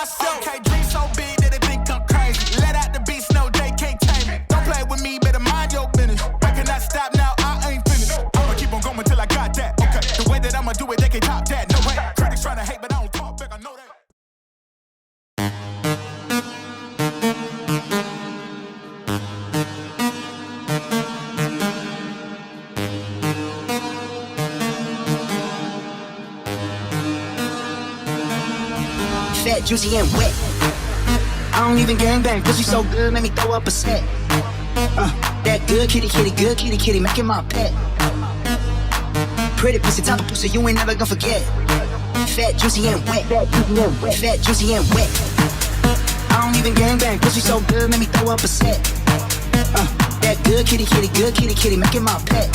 myself. Okay, dream so big that they think I'm crazy. Let out the beast, no, they can't tame me. Don't play with me, better mind your business. I cannot stop now, I ain't finished. I'ma keep on going till I got that. Okay, the way that I'ma do it, they can't top that. No way. Critics trying to hate, but I don't talk back, I know that. Fat, juicy, and wet. I don't even gangbang, pussy so good, make me throw up a set. That good kitty, good kitty, making my pet. Pretty pussy, top of pussy, you ain't never gonna forget. Fat, juicy, and wet. Fat, juicy, and wet. I don't even gangbang, pussy so good, make me throw up a set. That good kitty, making my pet.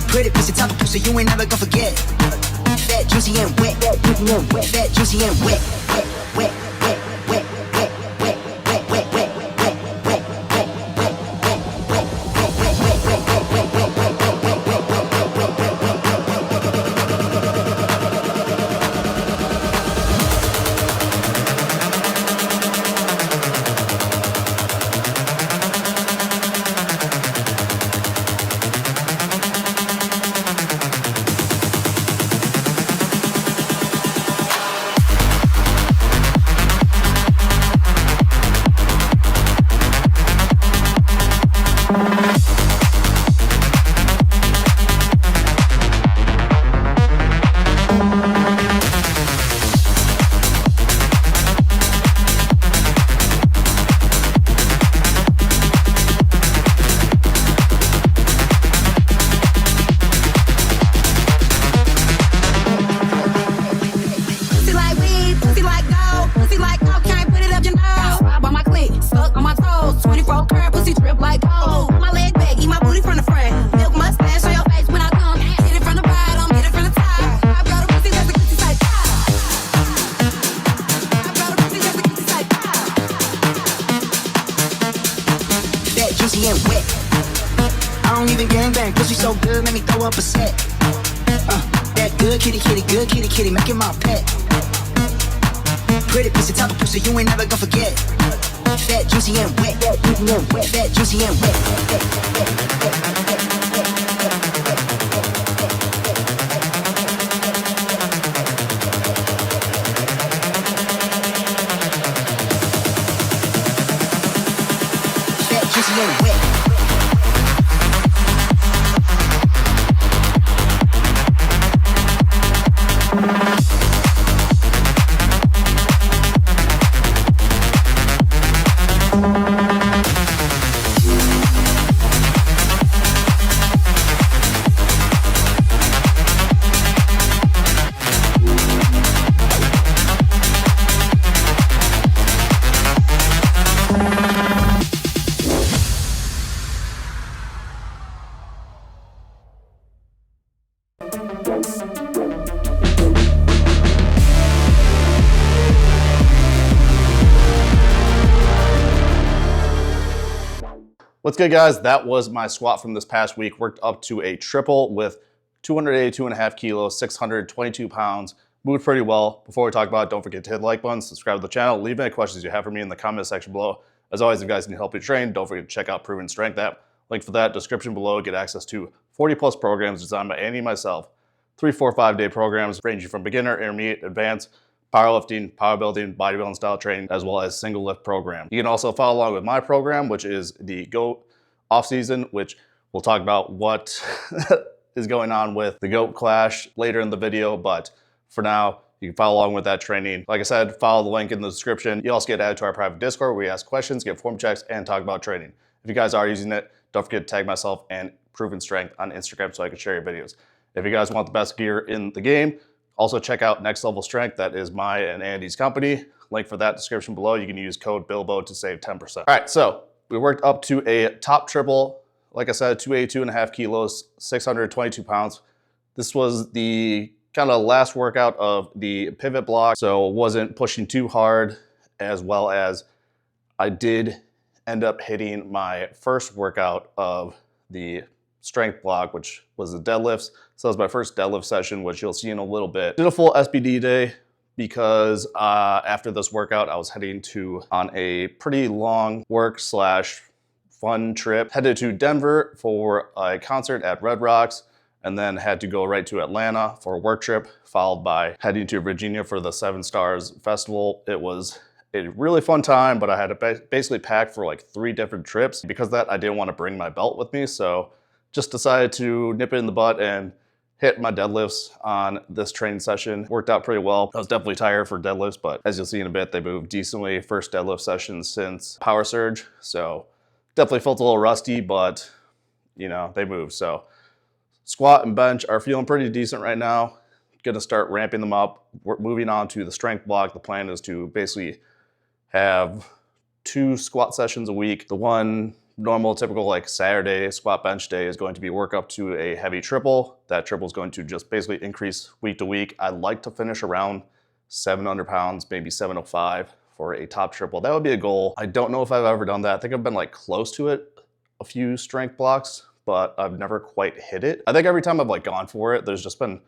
Pretty pussy, top of pussy, you ain't never gonna forget. Fat, juicy, and wet. Fat, juicy, and wet. Wet. Kitty, making my pet. Pretty pussy, top of pussy, you ain't never gonna forget. Fat, juicy, and wet. Fat, juicy, and wet. Fat, juicy, and wet. What's good, guys? That was my squat from this past week. Worked up to a triple with 282.5 kilos, 622 pounds. Moved pretty well. Before we talk about it, don't forget to hit the like button, subscribe to the channel, leave any questions you have for me in the comment section below. As always, if you guys need help you train, don't forget to check out Proven Strength app. Link for that, description below. Get access to 40+ programs designed by Andy and myself. 3, 4, 5-day programs ranging from beginner, intermediate, advanced, powerlifting, powerbuilding, bodybuilding style training, as well as single lift program. You can also follow along with my program, which is the GOAT off season, which we'll talk about what is going on with the GOAT Clash later in the video. But for now, you can follow along with that training. Like I said, follow the link in the description. You also get added to our private Discord where we ask questions, get form checks, and talk about training. If you guys are using it, don't forget to tag myself and Proven Strength on Instagram so I can share your videos. If you guys want the best gear in the game, also check out Next Level Strength. That is my and Andy's company. Link for that description below. You can use code Bilbo to save 10%. All right, so we worked up to a top triple. Like I said, 282.5 kilos, 622 pounds. This was the kind of last workout of the pivot block, so wasn't pushing too hard, as well as I did end up hitting my first workout of the strength block, which was the deadlifts. So that was my first deadlift session, which you'll see in a little bit. Did a full SBD day, because after this workout, I was heading on a pretty long work / fun trip. Headed to Denver for a concert at Red Rocks, and then had to go right to Atlanta for a work trip, followed by heading to Virginia for the 7 Stars Festival. It was a really fun time, but I had to basically pack for like 3 different trips. Because of that, I didn't want to bring my belt with me, so just decided to nip it in the butt and hit my deadlifts on this training session. Worked out pretty well. I was definitely tired for deadlifts, but as you'll see in a bit, they moved decently. First deadlift session since Power Surge, so definitely felt a little rusty, but you know, they moved. So squat and bench are feeling pretty decent right now. Gonna start ramping them up. We're moving on to the strength block. The plan is to basically have 2 squat sessions a week. The one normal, typical like Saturday squat bench day is going to be work up to a heavy triple. That triple is going to just basically increase week to week. I'd like to finish around 700 pounds, maybe 705 for a top triple. That would be a goal. I don't know if I've ever done that. I think I've been like close to it a few strength blocks, but I've never quite hit it. I think every time I've like gone for it, there's just been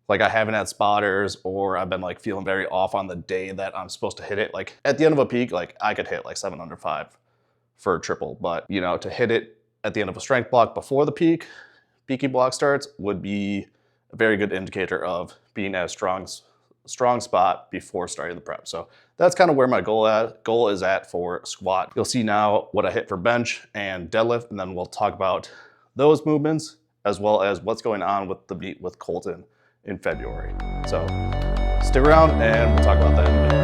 like I haven't had spotters, or I've been like feeling very off on the day that I'm supposed to hit it. Like at the end of a peak, like I could hit like 705 for a triple, but you know, to hit it at the end of a strength block before the peaky block starts would be a very good indicator of being at a strong spot before starting the prep. So that's kind of where my goal is at for squat. You'll see now what I hit for bench and deadlift, and then we'll talk about those movements as well as what's going on with the meet with Colton in February. So stick around and we'll talk about that in a minute.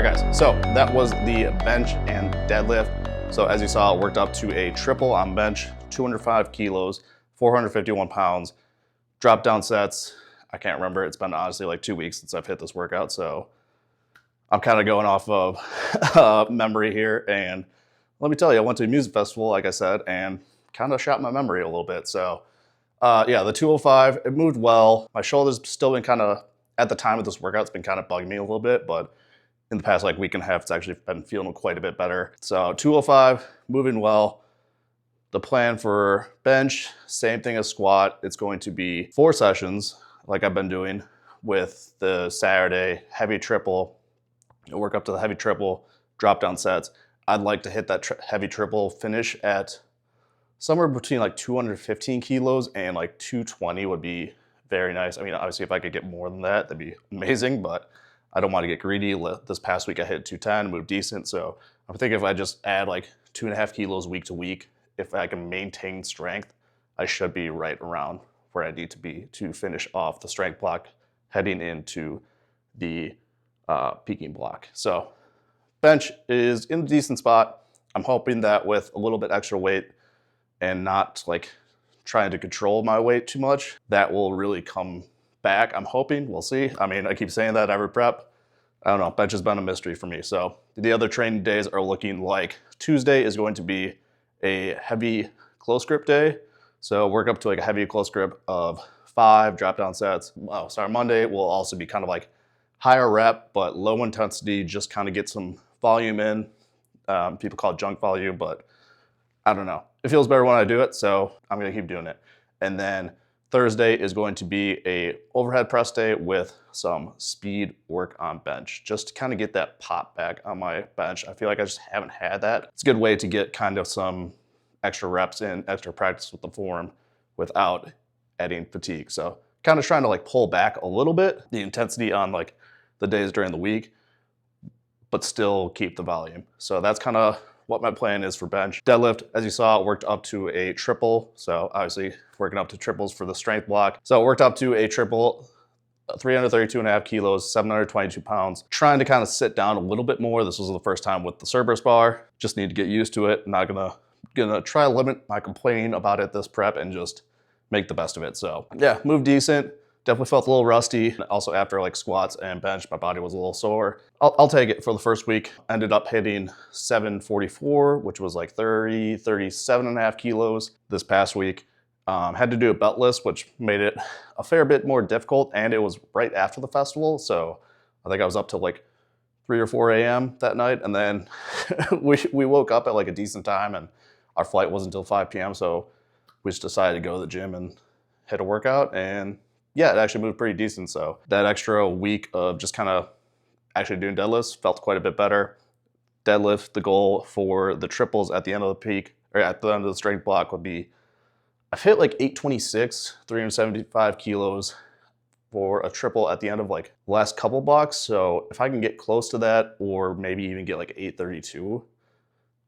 right, guys, so that was the bench and deadlift. So as you saw, it worked up to a triple on bench, 205 kilos, 451 pounds, drop down sets. I can't remember. It's been honestly like 2 weeks since I've hit this workout. So I'm kind of going off of memory here. And let me tell you, I went to a music festival, like I said, and kind of shot my memory a little bit. So yeah, the 205, it moved well. My shoulder's still been kind of, at the time of this workout, it's been kind of bugging me a little bit, but in the past like week and a half, it's actually been feeling quite a bit better. So 205, moving well. The plan for bench, same thing as squat. It's going to be 4 sessions, like I've been doing, with the Saturday heavy triple. I'll work up to the heavy triple, drop down sets. I'd like to hit that heavy triple finish at somewhere between like 215 kilos and like 220 would be very nice. I mean, obviously if I could get more than that, that'd be amazing, but I don't want to get greedy. This past week I hit 210, moved decent. So I'm thinking if I just add like 2.5 kilos week to week, if I can maintain strength, I should be right around where I need to be to finish off the strength block heading into the peaking block. So bench is in a decent spot. I'm hoping that with a little bit extra weight and not like trying to control my weight too much, that will really come back. I'm hoping, we'll see. I mean, I keep saying that every prep. I don't know, bench has been a mystery for me. So the other training days are looking like Tuesday is going to be a heavy close grip day. So work up to like a heavy close grip of 5 drop down sets. Oh, sorry, Monday will also be kind of like higher rep, but low intensity, just kind of get some volume in. People call it junk volume, but I don't know. It feels better when I do it, so I'm gonna keep doing it. And then Thursday is going to be a overhead press day with some speed work on bench, just to kind of get that pop back on my bench. I feel like I just haven't had that. It's a good way to get kind of some extra reps in, extra practice with the form without adding fatigue. So kind of trying to like pull back a little bit, the intensity on like the days during the week, but still keep the volume. So that's kind of what my plan is for bench. Deadlift, as you saw, it worked up to a triple. So obviously working up to triples for the strength block. So it worked up to a triple, 332.5 kilos, 722 pounds. Trying to kind of sit down a little bit more. This was the first time with the Cerberus bar. Just need to get used to it. I'm not gonna try to limit my complaining about it this prep and just make the best of it. So yeah, moved decent. Definitely felt a little rusty. Also after like squats and bench, my body was a little sore. I'll take it for the first week. Ended up hitting 744, which was like 37.5 kilos this past week. Had to do a beltless, which made it a fair bit more difficult, and it was right after the festival. So I think I was up till like 3 or 4 a.m. that night. And then we woke up at like a decent time and our flight wasn't until 5 p.m. So we just decided to go to the gym and hit a workout, and yeah, it actually moved pretty decent. So that extra week of just kind of actually doing deadlifts felt quite a bit better. Deadlift, the goal for the triples at the end of the peak, or at the end of the strength block would be, I've hit like 826, 375 kilos for a triple at the end of like the last couple blocks. So if I can get close to that, or maybe even get like 832,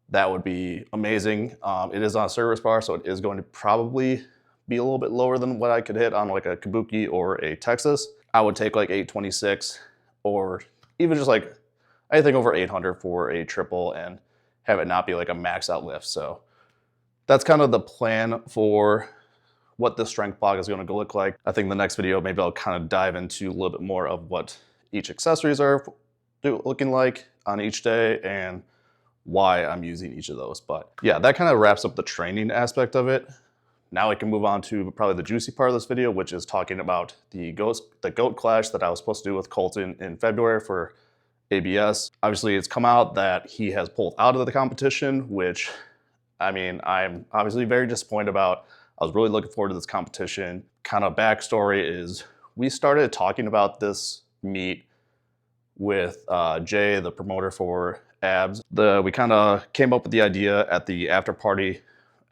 that would be amazing. It is on a Cerberus bar, so it is going to probably be a little bit lower than what I could hit on like a Kabuki or a Texas. I would take like 826 or even just like anything over 800 for a triple and have it not be like a max out lift. So that's kind of the plan for what the strength block is going to look like. I think the next video, maybe I'll kind of dive into a little bit more of what each accessories are looking like on each day and why I'm using each of those. But yeah, that kind of wraps up the training aspect of it. Now I can move on to probably the juicy part of this video, which is talking about the goat clash that I was supposed to do with Colton in February for ABS. Obviously, it's come out that he has pulled out of the competition, which, I mean, I'm obviously very disappointed about. I was really looking forward to this competition. Kind of backstory is we started talking about this meet with Jay, the promoter for abs. We kind of came up with the idea at the after party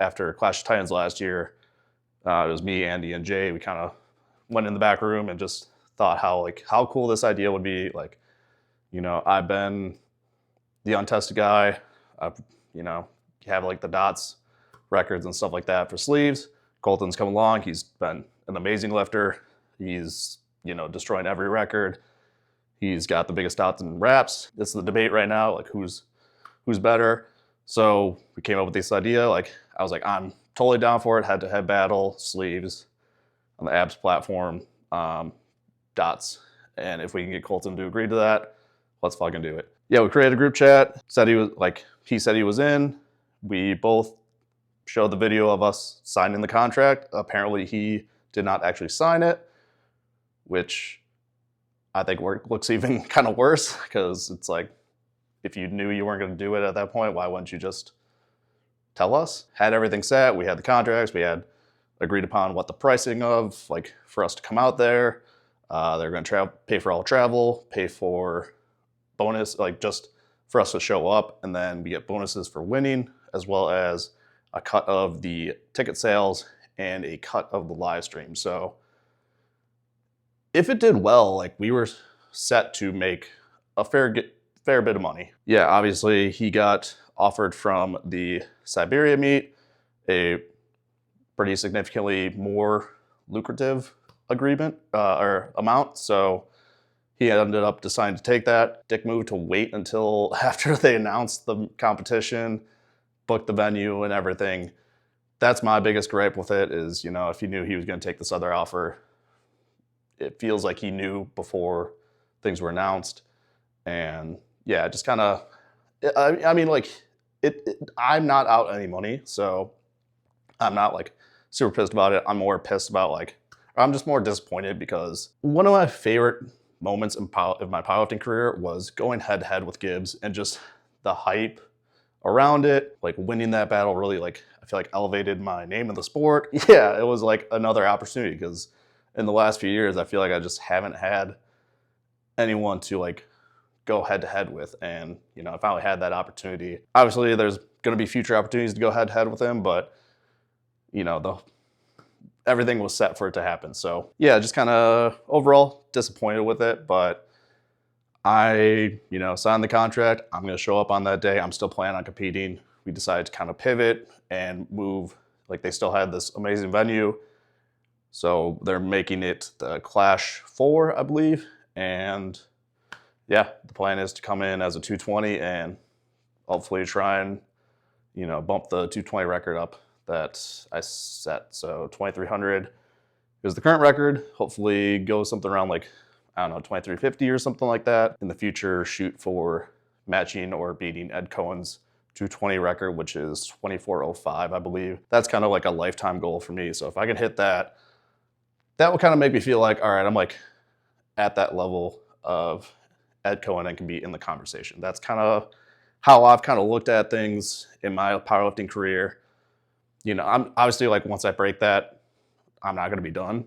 after Clash of Titans last year. It was me, Andy, and Jay. We kind of went in the back room and just thought how cool this idea would be. Like, you know, I've been the untested guy. I've, you know, have like the dots records and stuff like that for sleeves. Colton's come along. He's been an amazing lifter. He's, you know, destroying every record. He's got the biggest dots in wraps. This is the debate right now, like who's better. So we came up with this idea. Like I was like, I'm totally down for it. Head-to-head battle, sleeves on the abs platform, dots. And if we can get Colton to agree to that, let's fucking do it. Yeah, we created a group chat. He said he was in. We both showed the video of us signing the contract. Apparently he did not actually sign it, which I think looks even kind of worse, because it's like, if you knew you weren't going to do it at that point, why wouldn't you just tell us? Had everything set. We had the contracts. We had agreed upon what the pricing of, like, for us to come out there. They're going to pay for all travel, pay for bonus, like just for us to show up, and then we get bonuses for winning, as well as a cut of the ticket sales and a cut of the live stream. So if it did well, like, we were set to make a fair bit of money. Yeah, obviously he got offered from the Siberia meet a pretty significantly more lucrative agreement or amount. So he ended up deciding to take that. Dick moved to wait until after they announced the competition, booked the venue and everything. That's my biggest gripe with it is, you know, if he knew he was going to take this other offer, it feels like he knew before things were announced. And yeah, just kind of, I mean, like, I'm not out any money, so I'm not like super pissed about it. I'm more pissed about, like, I'm just more disappointed because one of my favorite moments in my powerlifting career was going head to head with Gibbs, and just the hype around it, like winning that battle really, like, I feel like elevated my name in the sport. Yeah, it was like another opportunity, because in the last few years, I feel like I just haven't had anyone to like go head to head with. And, you know, I finally had that opportunity. Obviously there's going to be future opportunities to go head to head with him, but you know, everything was set for it to happen. So yeah, just kind of overall disappointed with it, but I, you know, signed the contract. I'm going to show up on that day. I'm still planning on competing. We decided to kind of pivot and move. Like, they still had this amazing venue, so they're making it the Clash 4, I believe. And yeah, the plan is to come in as a 220 and hopefully try and, you know, bump the 220 record up that I set. So 2,300 is the current record. Hopefully go something around like, I don't know, 2,350 or something like that. In the future, shoot for matching or beating Ed Cohen's 220 record, which is 24:05, I believe. That's kind of like a lifetime goal for me. So if I can hit that, that will kind of make me feel like, all right, I'm like at that level of Ed Cohen and can be in the conversation. That's kind of how I've kind of looked at things in my powerlifting career. You know, I'm obviously, like, once I break that, I'm not going to be done.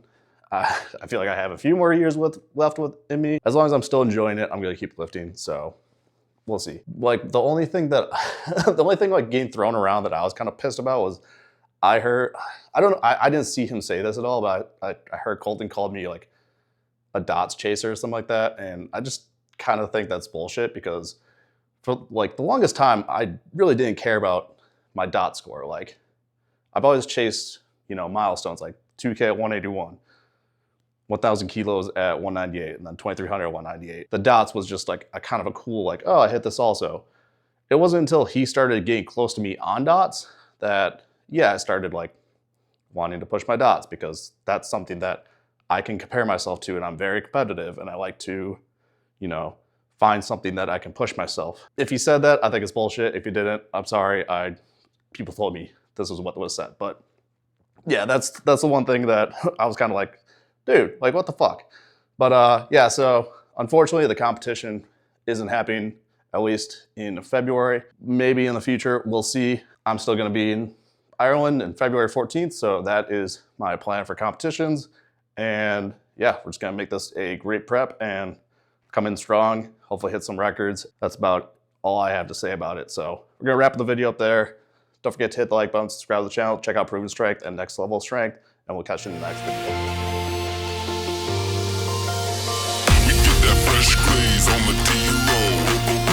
I feel like I have a few more years left in me. As long as I'm still enjoying it, I'm going to keep lifting. So we'll see. Like, the only thing like getting thrown around that I was kind of pissed about was I didn't see him say this at all, but I heard Colton called me like a dots chaser or something like that. And I just kind of think that's bullshit, because for like the longest time, I really didn't care about my dot score. Like, I've always chased, you know, milestones like 2K at 181, 1,000 kilos at 198, and then 2,300 at 198. The dots was just like a kind of a cool, like, oh, I hit this also. It wasn't until he started getting close to me on dots that, yeah, I started like wanting to push my dots, because that's something that I can compare myself to, and I'm very competitive, and I like to, you know, find something that I can push myself. If he said that, I think it's bullshit. If he didn't, I'm sorry. People told me this is what was said. But yeah, that's the one thing that I was kind of like, dude, like, what the fuck? But yeah, so unfortunately the competition isn't happening, at least in February. Maybe in the future, we'll see. I'm still gonna be in Ireland on February 14th, so that is my plan for competitions. And yeah, we're just gonna make this a great prep and come in strong, hopefully hit some records. That's about all I have to say about it. So we're gonna wrap the video up there. Don't forget to hit the like button, subscribe to the channel, check out Proven Strength and Next Level Strength, and we'll catch you in the next video. We get that fresh glaze on the D-roll.